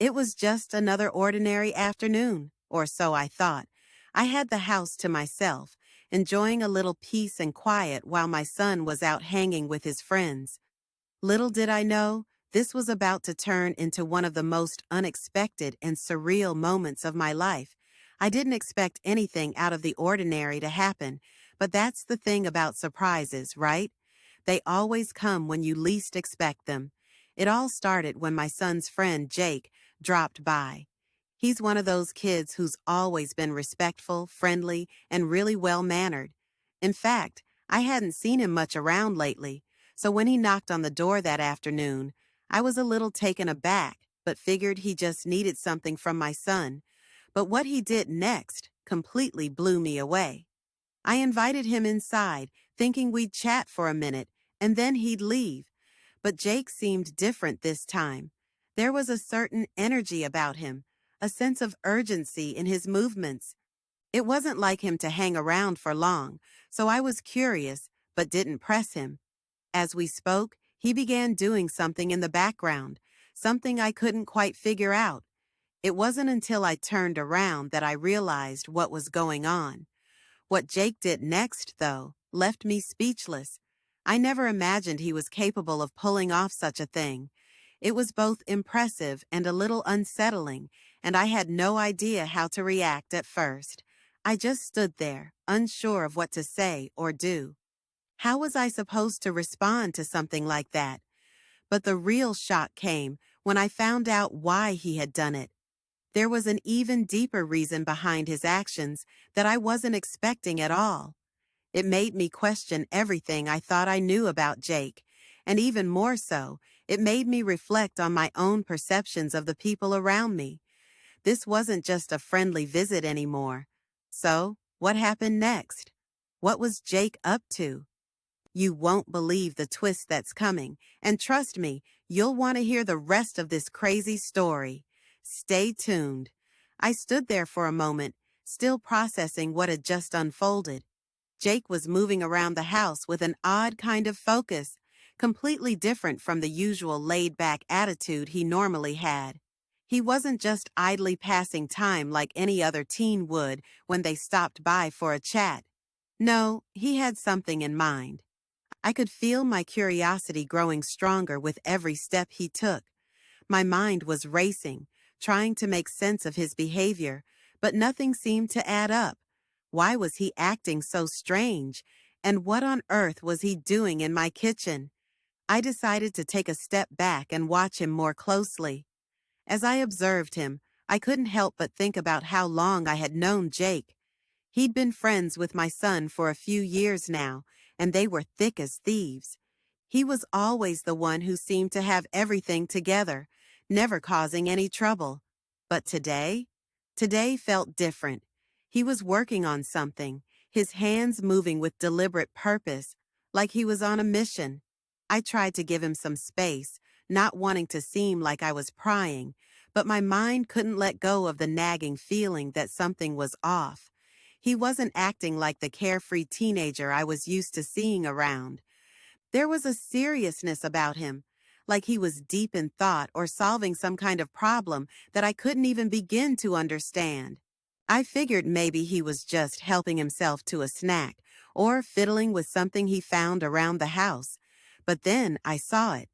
It was just another ordinary afternoon, or so I thought. I had the house to myself, enjoying a little peace and quiet while my son was out hanging with his friends. Little did I know, this was about to turn into one of the most unexpected and surreal moments of my life. I didn't expect anything out of the ordinary to happen, but that's the thing about surprises, right? They always come when you least expect them. It all started when my son's friend, Jake, dropped by. He's one of those kids who's always been respectful, friendly, and really well-mannered. In fact, I hadn't seen him much around lately, so when he knocked on the door that afternoon, I was a little taken aback, but figured he just needed something from my son. But what he did next completely blew me away. I invited him inside, thinking we'd chat for a minute, and then he'd leave. But Jake seemed different this time. There was a certain energy about him, a sense of urgency in his movements. It wasn't like him to hang around for long, so I was curious, but didn't press him. As we spoke, he began doing something in the background, something I couldn't quite figure out. It wasn't until I turned around that I realized what was going on. What Jake did next, though, left me speechless. I never imagined he was capable of pulling off such a thing. It was both impressive and a little unsettling, and I had no idea how to react at first. I just stood there, unsure of what to say or do. How was I supposed to respond to something like that? But the real shock came when I found out why he had done it. There was an even deeper reason behind his actions that I wasn't expecting at all. It made me question everything I thought I knew about Jake, and even more so, it made me reflect on my own perceptions of the people around me. This wasn't just a friendly visit anymore. So, what happened next? What was Jake up to? You won't believe the twist that's coming, and trust me, you'll want to hear the rest of this crazy story. Stay tuned. I stood there for a moment, still processing what had just unfolded. Jake was moving around the house with an odd kind of focus, completely different from the usual laid-back attitude he normally had. He wasn't just idly passing time like any other teen would when they stopped by for a chat. No, he had something in mind. I could feel my curiosity growing stronger with every step he took. My mind was racing, trying to make sense of his behavior, but nothing seemed to add up. Why was he acting so strange? And what on earth was he doing in my kitchen? I decided to take a step back and watch him more closely. As I observed him, I couldn't help but think about how long I had known Jake. He'd been friends with my son for a few years now, and they were thick as thieves. He was always the one who seemed to have everything together, never causing any trouble. But today? Today felt different. He was working on something, his hands moving with deliberate purpose, like he was on a mission. I tried to give him some space, not wanting to seem like I was prying, but my mind couldn't let go of the nagging feeling that something was off. He wasn't acting like the carefree teenager I was used to seeing around. There was a seriousness about him, like he was deep in thought or solving some kind of problem that I couldn't even begin to understand. I figured maybe he was just helping himself to a snack or fiddling with something he found around the house. But then I saw it.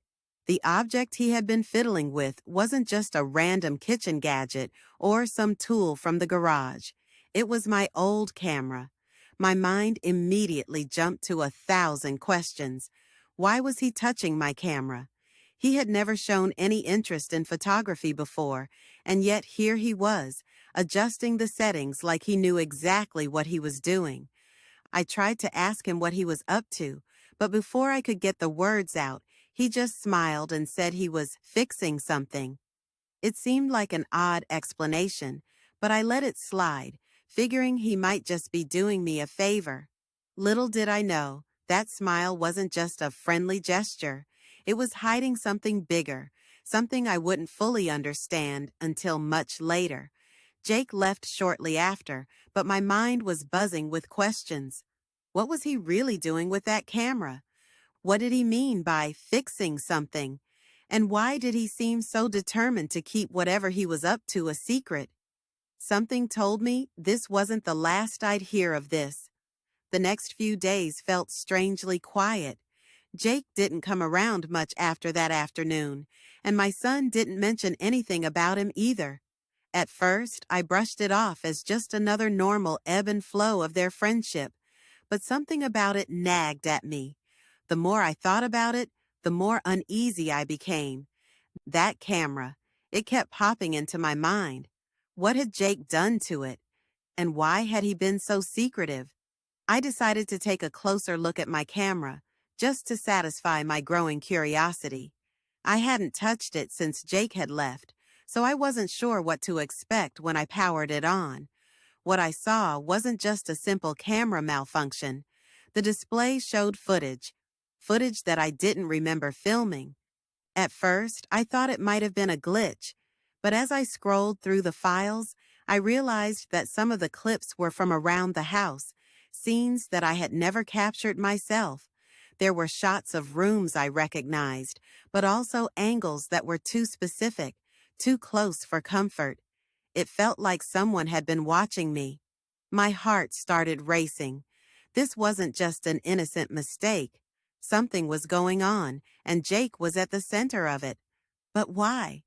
The object he had been fiddling with wasn't just a random kitchen gadget or some tool from the garage. It was my old camera. My mind immediately jumped to 1,000 questions. Why was he touching my camera? He had never shown any interest in photography before, and yet here he was, adjusting the settings like he knew exactly what he was doing. I tried to ask him what he was up to, but before I could get the words out, he just smiled and said he was fixing something. It seemed like an odd explanation, but I let it slide, figuring he might just be doing me a favor. Little did I know, that smile wasn't just a friendly gesture. It was hiding something bigger, something I wouldn't fully understand until much later. Jake left shortly after, but my mind was buzzing with questions. What was he really doing with that camera? What did he mean by fixing something? And why did he seem so determined to keep whatever he was up to a secret? Something told me this wasn't the last I'd hear of this. The next few days felt strangely quiet. Jake didn't come around much after that afternoon, and my son didn't mention anything about him either. At first, I brushed it off as just another normal ebb and flow of their friendship, but something about it nagged at me. The more I thought about it, the more uneasy I became. That camera, it kept popping into my mind. What had Jake done to it? And why had he been so secretive? I decided to take a closer look at my camera, just to satisfy my growing curiosity. I hadn't touched it since Jake had left, so I wasn't sure what to expect when I powered it on. What I saw wasn't just a simple camera malfunction. The display showed footage that I didn't remember filming. At first, I thought it might have been a glitch, but as I scrolled through the files, I realized that some of the clips were from around the house, scenes that I had never captured myself. There were shots of rooms I recognized, but also angles that were too specific, too close for comfort. It felt like someone had been watching me. My heart started racing. This wasn't just an innocent mistake. Something was going on, and Jake was at the center of it. But why?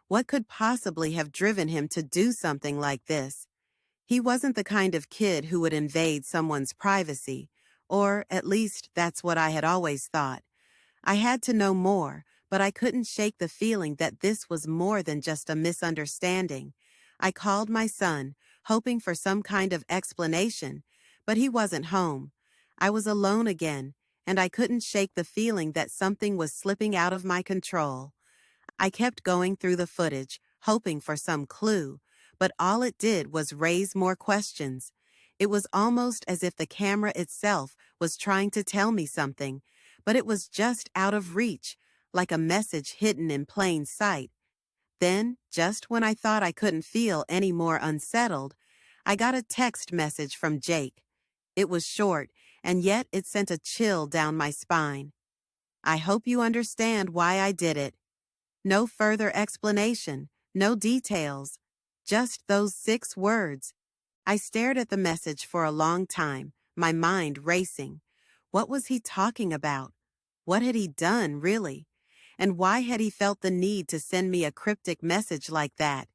What could possibly have driven him to do something like this? He wasn't the kind of kid who would invade someone's privacy, or at least that's what I had always thought. I had to know more, but I couldn't shake the feeling that this was more than just a misunderstanding. I called my son, hoping for some kind of explanation, but he wasn't home. I was alone again, and I couldn't shake the feeling that something was slipping out of my control. I kept going through the footage, hoping for some clue, but all it did was raise more questions. It was almost as if the camera itself was trying to tell me something, but it was just out of reach, like a message hidden in plain sight. Then, just when I thought I couldn't feel any more unsettled, I got a text message from Jake. It was short, and yet it sent a chill down my spine. I hope you understand why I did it. No further explanation, no details, just those 6 words. I stared at the message for a long time, my mind racing. What was he talking about? What had he done, really? And why had he felt the need to send me a cryptic message like that?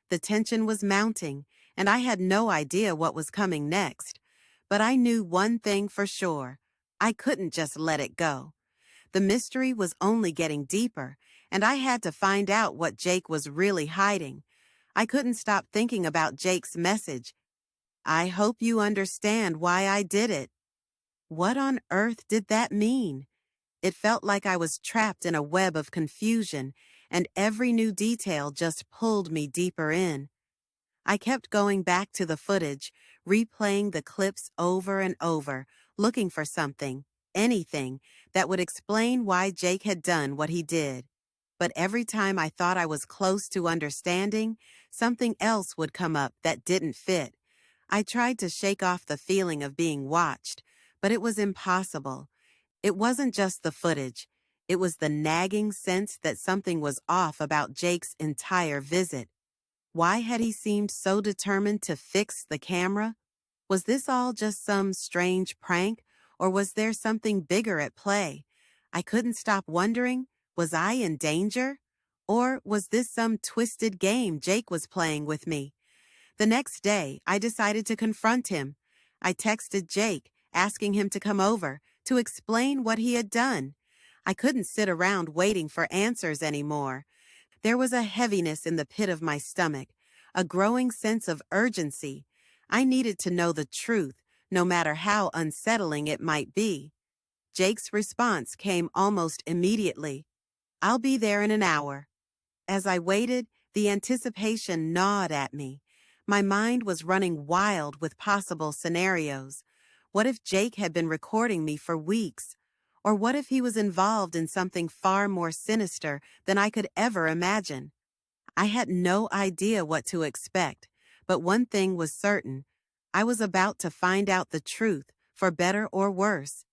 The tension was mounting, and I had no idea what was coming next. But I knew one thing for sure. I couldn't just let it go. The mystery was only getting deeper, and I had to find out what Jake was really hiding. I couldn't stop thinking about Jake's message. I hope you understand why I did it. What on earth did that mean? It felt like I was trapped in a web of confusion, and every new detail just pulled me deeper in. I kept going back to the footage, replaying the clips over and over, looking for something, anything, that would explain why Jake had done what he did. But every time I thought I was close to understanding, something else would come up that didn't fit. I tried to shake off the feeling of being watched, but it was impossible. It wasn't just the footage. It was the nagging sense that something was off about Jake's entire visit. Why had he seemed so determined to fix the camera? Was this all just some strange prank, or was there something bigger at play? I couldn't stop wondering, was I in danger? Or was this some twisted game Jake was playing with me? The next day, I decided to confront him. I texted Jake, asking him to come over, to explain what he had done. I couldn't sit around waiting for answers anymore. There was a heaviness in the pit of my stomach, a growing sense of urgency. I needed to know the truth, no matter how unsettling it might be. Jake's response came almost immediately. "I'll be there in an hour." As I waited, the anticipation gnawed at me. My mind was running wild with possible scenarios. What if Jake had been recording me for weeks? Or what if he was involved in something far more sinister than I could ever imagine? I had no idea what to expect, but one thing was certain. I was about to find out the truth, for better or worse.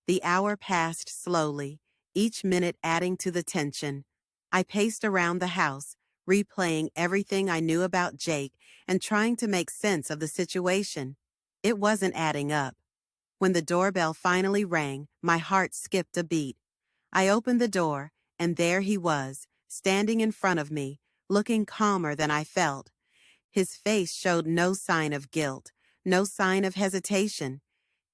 The hour passed slowly, each minute adding to the tension. I paced around the house, replaying everything I knew about Jake and trying to make sense of the situation. It wasn't adding up. When the doorbell finally rang, my heart skipped a beat. I opened the door, and there he was, standing in front of me, looking calmer than I felt. His face showed no sign of guilt, no sign of hesitation.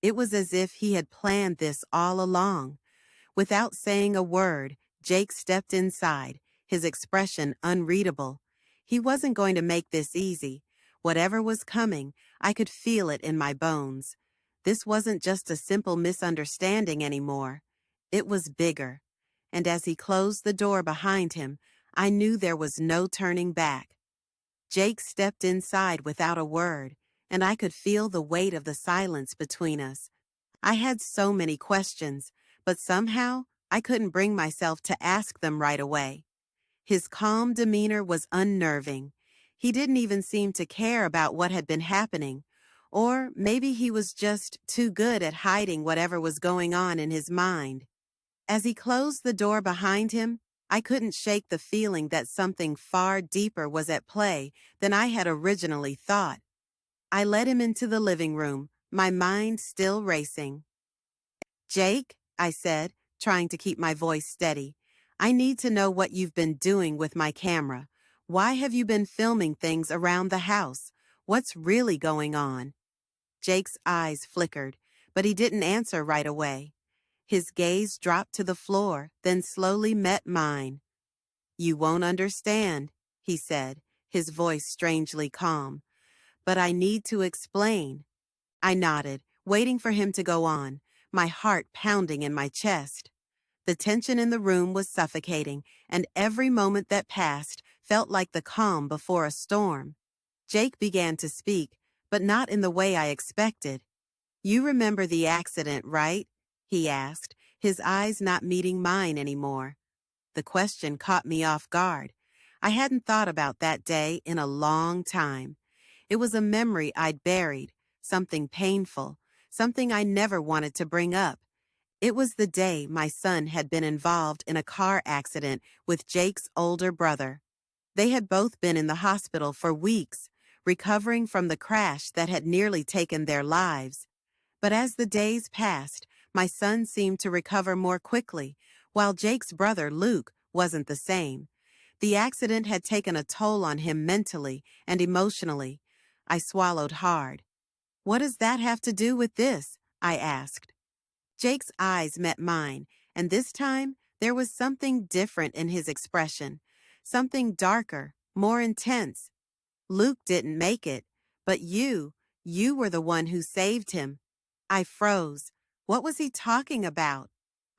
It was as if he had planned this all along. Without saying a word, Jake stepped inside, his expression unreadable. He wasn't going to make this easy. Whatever was coming, I could feel it in my bones. This wasn't just a simple misunderstanding anymore. It was bigger. And as he closed the door behind him, I knew there was no turning back. Jake stepped inside without a word, and I could feel the weight of the silence between us. I had so many questions, but somehow I couldn't bring myself to ask them right away. His calm demeanor was unnerving. He didn't even seem to care about what had been happening. Or maybe he was just too good at hiding whatever was going on in his mind. As he closed the door behind him, I couldn't shake the feeling that something far deeper was at play than I had originally thought. I led him into the living room, my mind still racing. "Jake," I said, trying to keep my voice steady, "I need to know what you've been doing with my camera. Why have you been filming things around the house? What's really going on?" Jake's eyes flickered, but he didn't answer right away. His gaze dropped to the floor, then slowly met mine. "You won't understand," he said, his voice strangely calm. "But I need to explain." I nodded, waiting for him to go on, my heart pounding in my chest. The tension in the room was suffocating, and every moment that passed felt like the calm before a storm. Jake began to speak, but not in the way I expected. "You remember the accident, right?" he asked, his eyes not meeting mine anymore. The question caught me off guard. I hadn't thought about that day in a long time. It was a memory I'd buried, something painful, something I never wanted to bring up. It was the day my son had been involved in a car accident with Jake's older brother. They had both been in the hospital for weeks, recovering from the crash that had nearly taken their lives. But as the days passed, my son seemed to recover more quickly, while Jake's brother, Luke, wasn't the same. The accident had taken a toll on him mentally and emotionally. I swallowed hard. "What does that have to do with this?" I asked. Jake's eyes met mine, and this time there was something different in his expression, something darker, more intense. "Luke didn't make it, but you were the one who saved him." I froze. What was he talking about?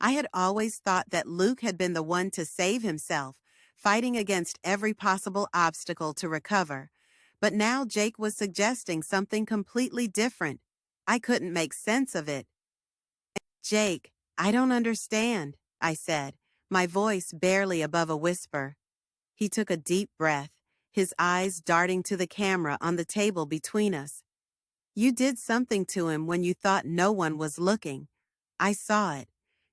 I had always thought that Luke had been the one to save himself, fighting against every possible obstacle to recover. But now Jake was suggesting something completely different. I couldn't make sense of it. "Jake, I don't understand," I said, my voice barely above a whisper. He took a deep breath, his eyes darting to the camera on the table between us. "You did something to him when you thought no one was looking. I saw it.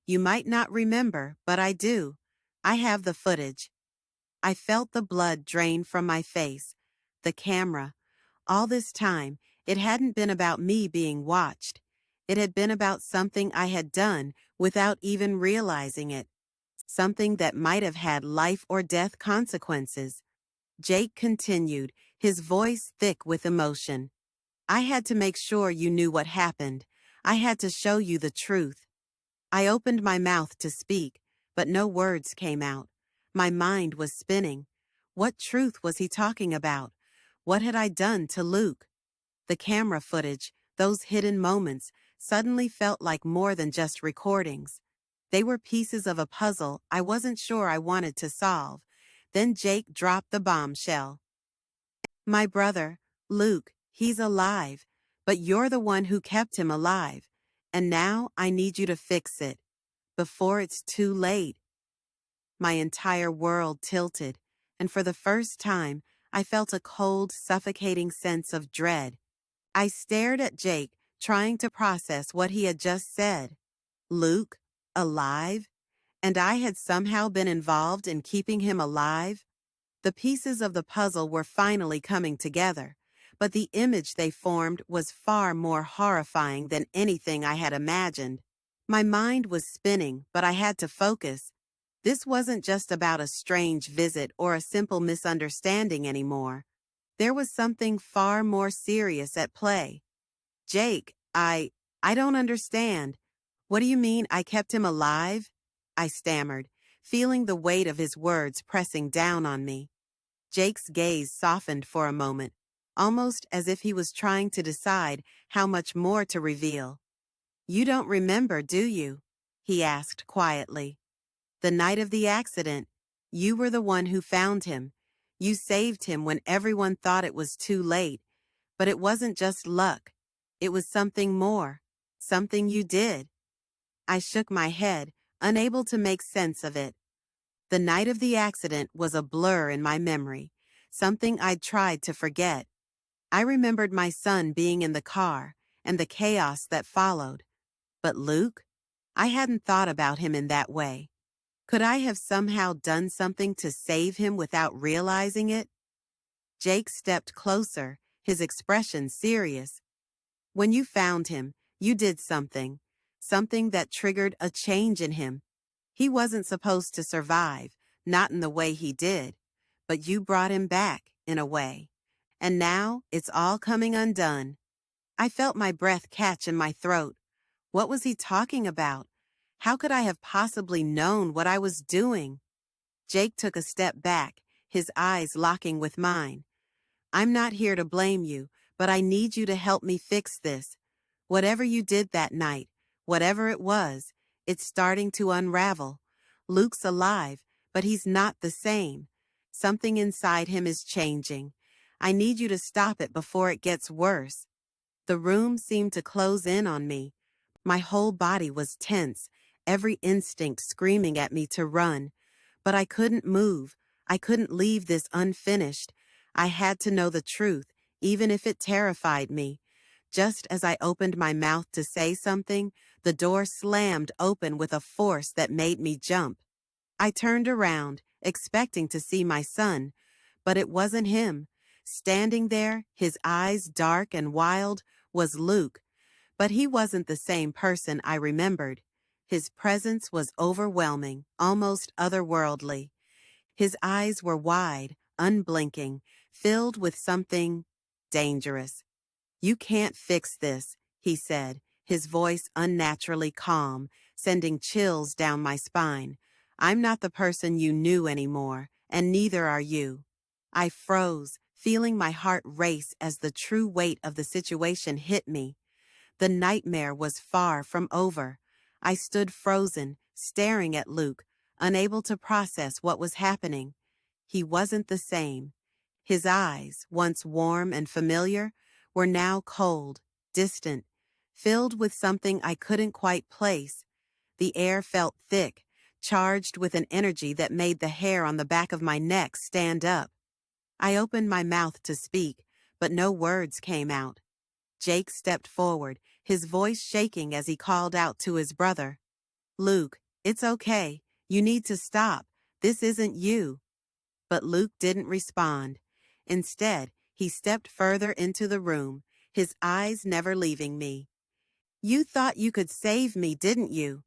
You might not remember, but I do. I have the footage." I felt the blood drain from my face. The camera. All this time, it hadn't been about me being watched. It had been about something I had done without even realizing it. Something that might have had life or death consequences. Jake continued, his voice thick with emotion. "I had to make sure you knew what happened. I had to show you the truth." I opened my mouth to speak, but no words came out. My mind was spinning. What truth was he talking about? What had I done to Luke? The camera footage, those hidden moments, suddenly felt like more than just recordings. They were pieces of a puzzle I wasn't sure I wanted to solve. Then Jake dropped the bombshell. "My brother, Luke, he's alive, but you're the one who kept him alive. And now I need you to fix it, before it's too late." My entire world tilted, and for the first time, I felt a cold, suffocating sense of dread. I stared at Jake, trying to process what he had just said. Luke, alive? And I had somehow been involved in keeping him alive? The pieces of the puzzle were finally coming together, but the image they formed was far more horrifying than anything I had imagined. My mind was spinning, but I had to focus. This wasn't just about a strange visit or a simple misunderstanding anymore. There was something far more serious at play. Jake, I don't understand. What do you mean I kept him alive? I stammered, feeling the weight of his words pressing down on me. Jake's gaze softened for a moment, almost as if he was trying to decide how much more to reveal. You don't remember, do you? He asked quietly. The night of the accident, you were the one who found him. You saved him when everyone thought it was too late. But it wasn't just luck. It was something more. Something you did. I shook my head, unable to make sense of it. The night of the accident was a blur in my memory, something I'd tried to forget. I remembered my son being in the car and the chaos that followed. But Luke? I hadn't thought about him in that way. Could I have somehow done something to save him without realizing it? Jake stepped closer, his expression serious. When you found him, you did something. Something that triggered a change in him. He wasn't supposed to survive, not in the way he did. But you brought him back, in a way. And now, it's all coming undone. I felt my breath catch in my throat. What was he talking about? How could I have possibly known what I was doing? Jake took a step back, his eyes locking with mine. I'm not here to blame you, but I need you to help me fix this. Whatever you did that night, whatever it was, it's starting to unravel. Luke's alive, but he's not the same. Something inside him is changing. I need you to stop it before it gets worse. The room seemed to close in on me. My whole body was tense, every instinct screaming at me to run. But I couldn't move. I couldn't leave this unfinished. I had to know the truth, even if it terrified me. Just as I opened my mouth to say something, the door slammed open with a force that made me jump. I turned around, expecting to see my son, but it wasn't him. Standing there, his eyes dark and wild, was Luke. But he wasn't the same person I remembered. His presence was overwhelming, almost otherworldly. His eyes were wide, unblinking, filled with something dangerous. You can't fix this, he said, his voice unnaturally calm, sending chills down my spine. I'm not the person you knew anymore, and neither are you. I froze, feeling my heart race as the true weight of the situation hit me. The nightmare was far from over. I stood frozen, staring at Luke, unable to process what was happening. He wasn't the same. His eyes, once warm and familiar, were now cold, distant, filled with something I couldn't quite place. The air felt thick, charged with an energy that made the hair on the back of my neck stand up. I opened my mouth to speak, but no words came out. Jake stepped forward, his voice shaking as he called out to his brother. Luke, it's okay. You need to stop. This isn't you. But Luke didn't respond. Instead, he stepped further into the room, his eyes never leaving me. You thought you could save me, didn't you?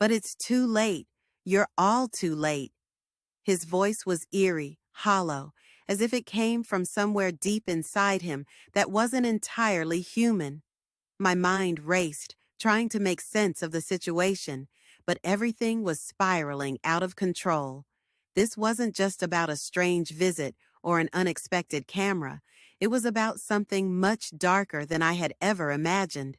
But it's too late. You're all too late. His voice was eerie, hollow, as if it came from somewhere deep inside him that wasn't entirely human. My mind raced, trying to make sense of the situation, but everything was spiraling out of control. This wasn't just about a strange visit or an unexpected camera. It was about something much darker than I had ever imagined.